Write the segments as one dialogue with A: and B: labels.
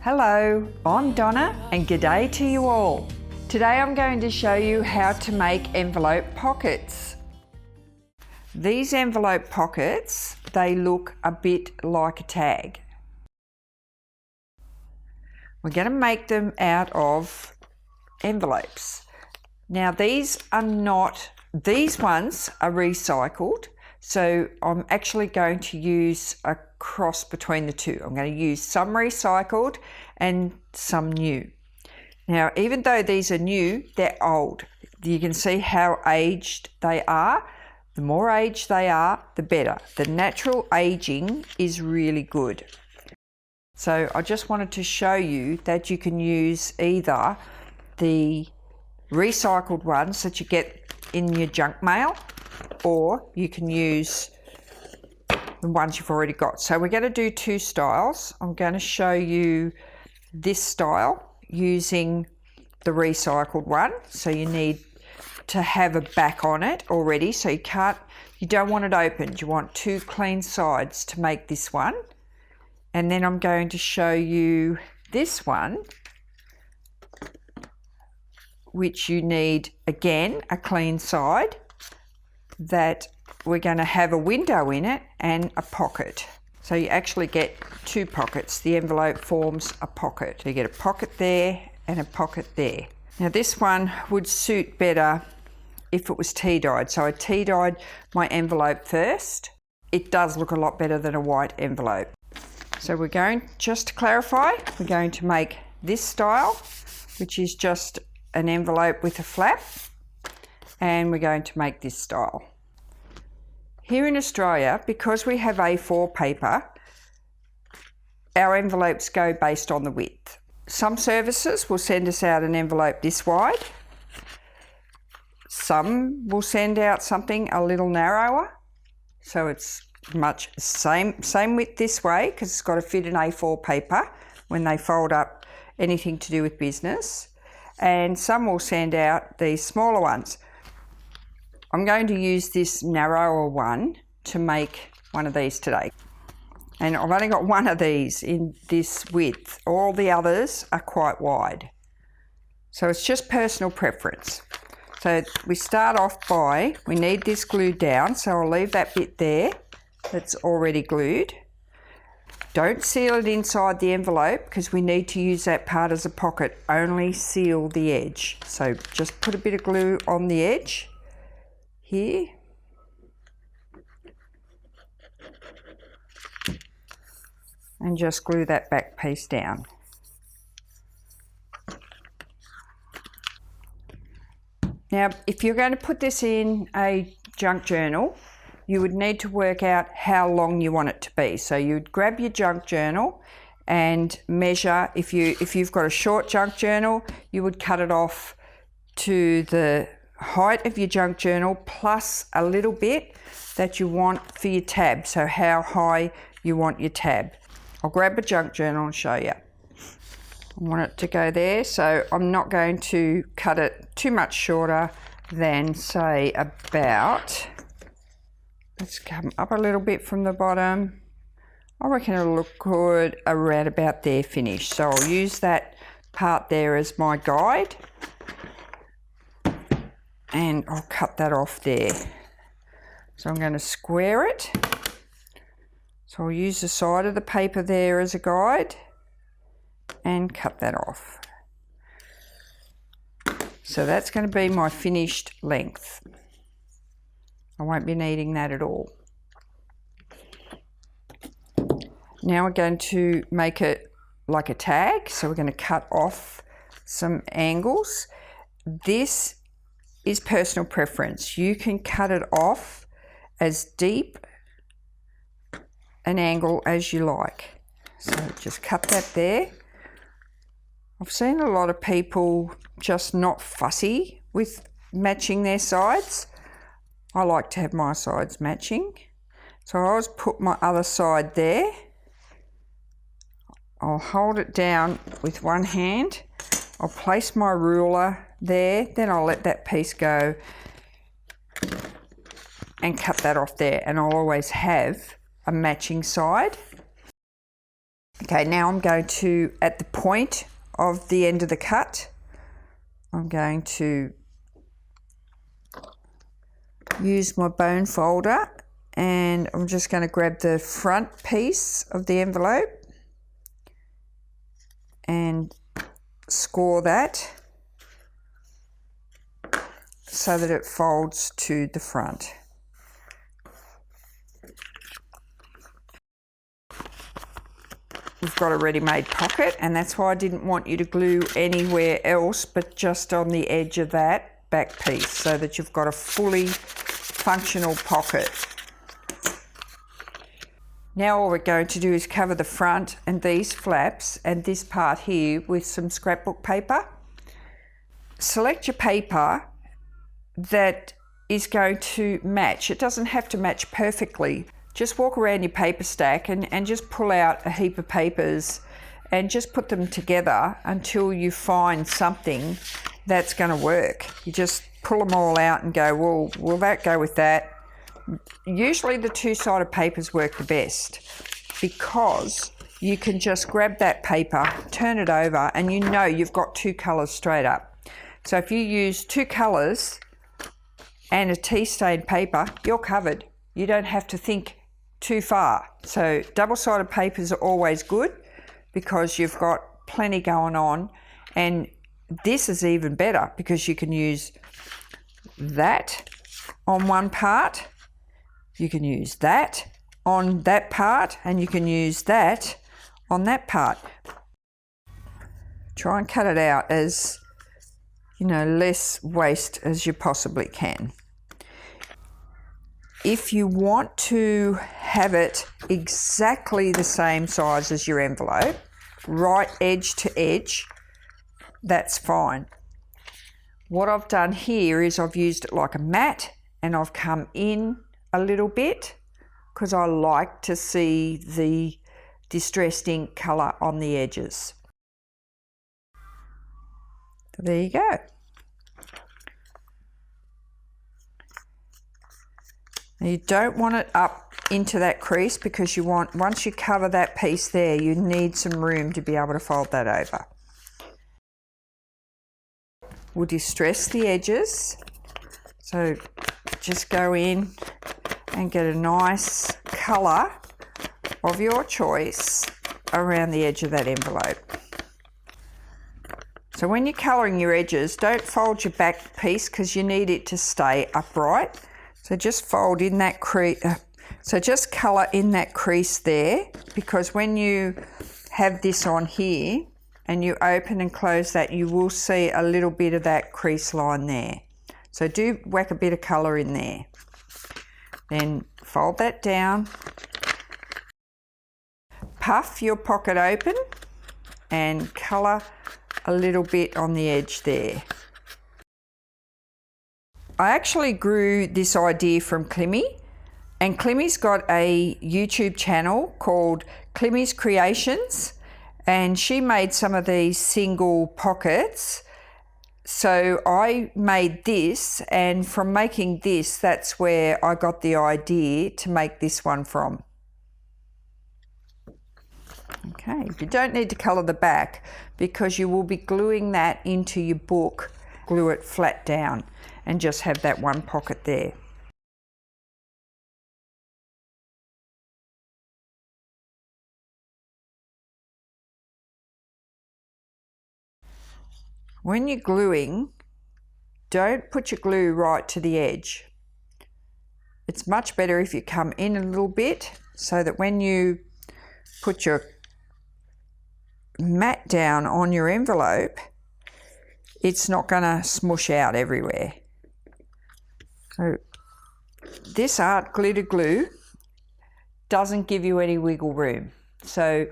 A: Hello, I'm Donna and g'day to you all. Today I'm going to show you how to make envelope pockets. These envelope pockets, they look a bit like a tag. We're going to make them out of envelopes. Now these ones are recycled, so I'm actually going to use a cross between the two. I'm going to use some recycled and some new. Now, even though these are new, they're old. You can see how aged they are. The more aged they are, the better. The natural aging is really good. So I just wanted to show you that you can use either the recycled ones that you get in your junk mail, or you can use the ones you've already got. So we're going to do two styles. I'm going to show you this style using the recycled one. So you need to have a back on it already, so you don't want it opened. You want two clean sides to make this one. And then I'm going to show you this one, which you need, again, a clean side, that we're going to have a window in it and a pocket. So you actually get two pockets. The envelope forms a pocket. So you get a pocket there and a pocket there. Now this one would suit better if it was tea-dyed. So I tea-dyed my envelope first. It does look a lot better than a white envelope. So we're going, just to clarify, we're going to make this style, which is just an envelope with a flap, and we're going to make this style. Here in Australia, because we have A4 paper, our envelopes go based on the width. Some services will send us out an envelope this wide. Some will send out something a little narrower, so it's much same width this way, because it's got to fit an A4 paper when they fold up anything to do with business. And some will send out these smaller ones. I'm going to use this narrower one to make one of these today. And I've only got one of these in this width. All the others are quite wide. So it's just personal preference. So we start off by, we need this glued down, so I'll leave that bit there that's already glued. Don't seal it inside the envelope because we need to use that part as a pocket. Only seal the edge. So just put a bit of glue on the edge here. And just glue that back piece down. Now, if you're going to put this in a junk journal, you would need to work out how long you want it to be. So you'd grab your junk journal and measure. If you've got a short junk journal, you would cut it off to the height of your junk journal plus a little bit that you want for your tab. So how high you want your tab. I'll grab a junk journal and show you. I want it to go there, so I'm not going to cut it too much shorter than, say, about, let's come up a little bit from the bottom. I reckon it'll look good around about there finished. So I'll use that part there as my guide. And I'll cut that off there. So I'm going to square it. So I'll use the side of the paper there as a guide and cut that off. So that's going to be my finished length. I won't be needing that at all. Now we're going to make it like a tag. So we're going to cut off some angles. This is personal preference. You can cut it off as deep an angle as you like. So just cut that there. I've seen a lot of people just not fussy with matching their sides. I like to have my sides matching. So I always put my other side there. I'll hold it down with one hand. I'll place my ruler there, then I'll let that piece go and cut that off there, and I'll always have a matching side. Okay, now I'm going to, at the point of the end of the cut, I'm going to use my bone folder, and I'm just going to grab the front piece of the envelope and score that so that it folds to the front. We've got a ready-made pocket, and that's why I didn't want you to glue anywhere else but just on the edge of that back piece, so that you've got a fully functional pocket. Now all we're going to do is cover the front and these flaps and this part here with some scrapbook paper. Select your paper that is going to match. It doesn't have to match perfectly. Just walk around your paper stack and just pull out a heap of papers and just put them together until you find something that's going to work. You just pull them all out and go, well, will that go with that? Usually the two-sided papers work the best because you can just grab that paper, turn it over, and you know you've got two colours straight up. So if you use two colours and a tea-stained paper, you're covered. You don't have to think too far. So double-sided papers are always good because you've got plenty going on, and this is even better because you can use that on one part, you can use that on that part, and you can use that on that part. Try and cut it out as, you know, less waste as you possibly can. If you want to have it exactly the same size as your envelope, right edge to edge, that's fine. What I've done here is I've used it like a mat, and I've come in a little bit because I like to see the distressed ink colour on the edges. So there you go. You don't want it up into that crease because you want, once you cover that piece there, you need some room to be able to fold that over. We'll distress the edges. So just go in and get a nice colour of your choice around the edge of that envelope. So when you're colouring your edges, don't fold your back piece because you need it to stay upright. So just fold in that crease, so just colour in that crease there, because when you have this on here and you open and close that, you will see a little bit of that crease line there. So do whack a bit of colour in there. Then fold that down, puff your pocket open and colour a little bit on the edge there. I actually grew this idea from Climmy, and Climmy's got a YouTube channel called Climmy's Creations, and she made some of these single pockets. So I made this, and from making this, that's where I got the idea to make this one from. Okay, you don't need to colour the back because you will be gluing that into your book. Glue it flat down and just have that one pocket there. When you're gluing, don't put your glue right to the edge. It's much better if you come in a little bit so that when you put your mat down on your envelope, it's not going to smush out everywhere. So this art glitter glue doesn't give you any wiggle room. So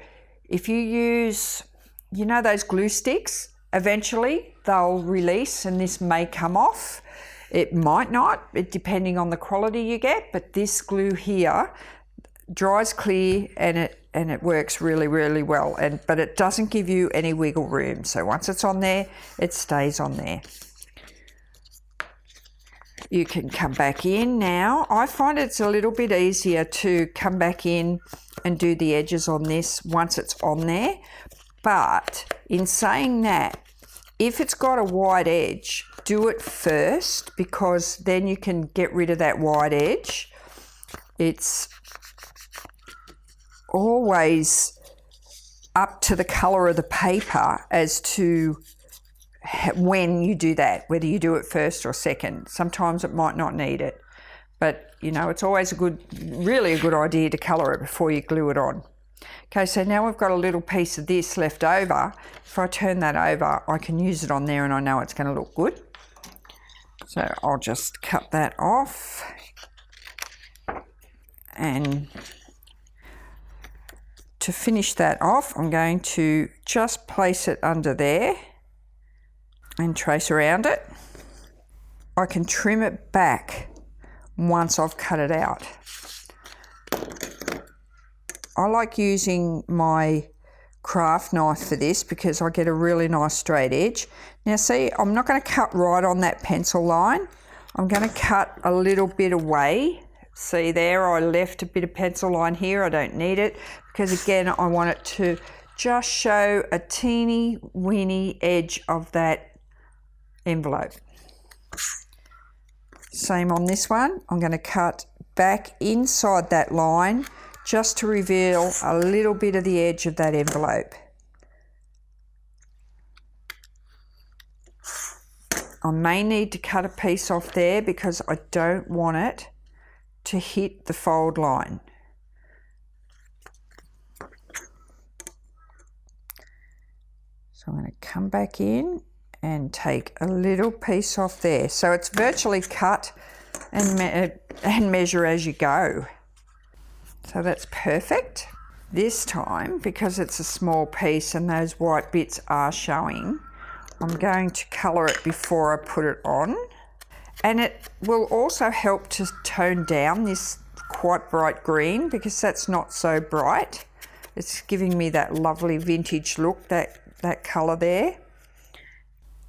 A: if you use, you know, those glue sticks, eventually they'll release and this may come off. It might not, depending on the quality you get, but this glue here dries clear and it works really, really well. But it doesn't give you any wiggle room. So once it's on there, it stays on there. You can come back in now. I find it's a little bit easier to come back in and do the edges on this once it's on there. But in saying that, if it's got a wide edge, do it first, because then you can get rid of that wide edge. It's always up to the colour of the paper as to when you do that, whether you do it first or second. Sometimes it might not need it, but you know, it's always really a good idea to colour it before you glue it on. Okay, so now we've got a little piece of this left over. If I turn that over, I can use it on there and I know it's going to look good. So I'll just cut that off. And to finish that off, I'm going to just place it under there and trace around it. I can trim it back once I've cut it out. I like using my craft knife for this because I get a really nice straight edge. Now see, I'm not going to cut right on that pencil line. I'm going to cut a little bit away. See there, I left a bit of pencil line here. I don't need it because again, I want it to just show a teeny weeny edge of that envelope. Same on this one. I'm going to cut back inside that line just to reveal a little bit of the edge of that envelope. I may need to cut a piece off there because I don't want it to hit the fold line. So I'm going to come back in and take a little piece off there. So it's virtually cut and measure as you go. So that's perfect. This time, because it's a small piece and those white bits are showing, I'm going to colour it before I put it on. And it will also help to tone down this quite bright green because that's not so bright. It's giving me that lovely vintage look, that colour there.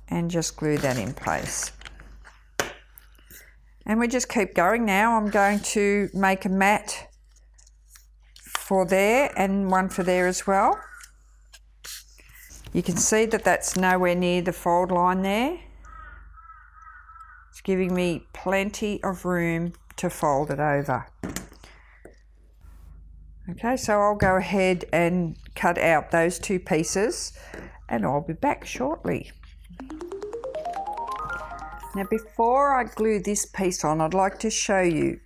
A: And just glue that in place. And we just keep going now. I'm going to make a mat for there and one for there as well. You can see that that's nowhere near the fold line there. It's giving me plenty of room to fold it over. Okay, so I'll go ahead and cut out those two pieces and I'll be back shortly. Now before I glue this piece on, I'd like to show you.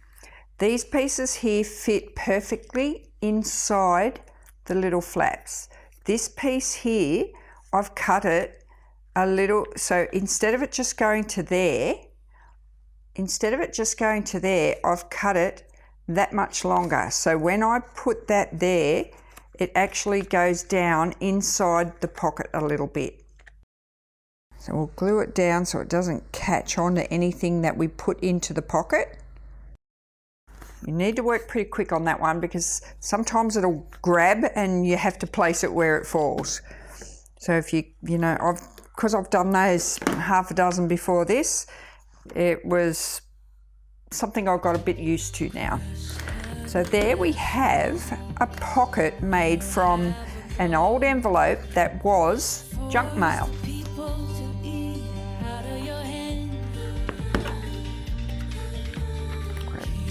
A: These pieces here fit perfectly inside the little flaps. This piece here, I've cut it a little, so instead of it just going to there, I've cut it that much longer. So when I put that there, it actually goes down inside the pocket a little bit. So we'll glue it down so it doesn't catch on to anything that we put into the pocket. You need to work pretty quick on that one because sometimes it'll grab and you have to place it where it falls. So if because I've done those half a dozen before this, it was something I got a bit used to now. So there we have a pocket made from an old envelope that was junk mail.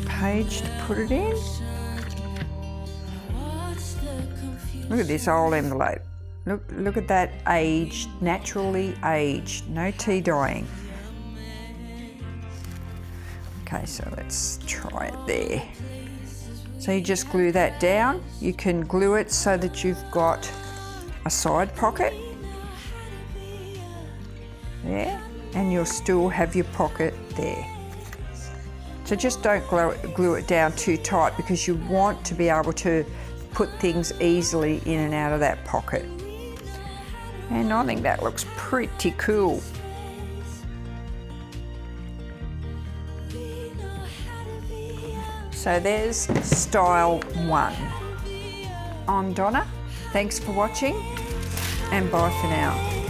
A: Page to put it in. Look at this old envelope. Look at that aged, naturally aged, no tea dyeing. Okay, so let's try it there. So you just glue that down. You can glue it so that you've got a side pocket there, and you'll still have your pocket there. So just don't glue it down too tight because you want to be able to put things easily in and out of that pocket. And I think that looks pretty cool. So there's style 1. I'm Donna. Thanks for watching and bye for now.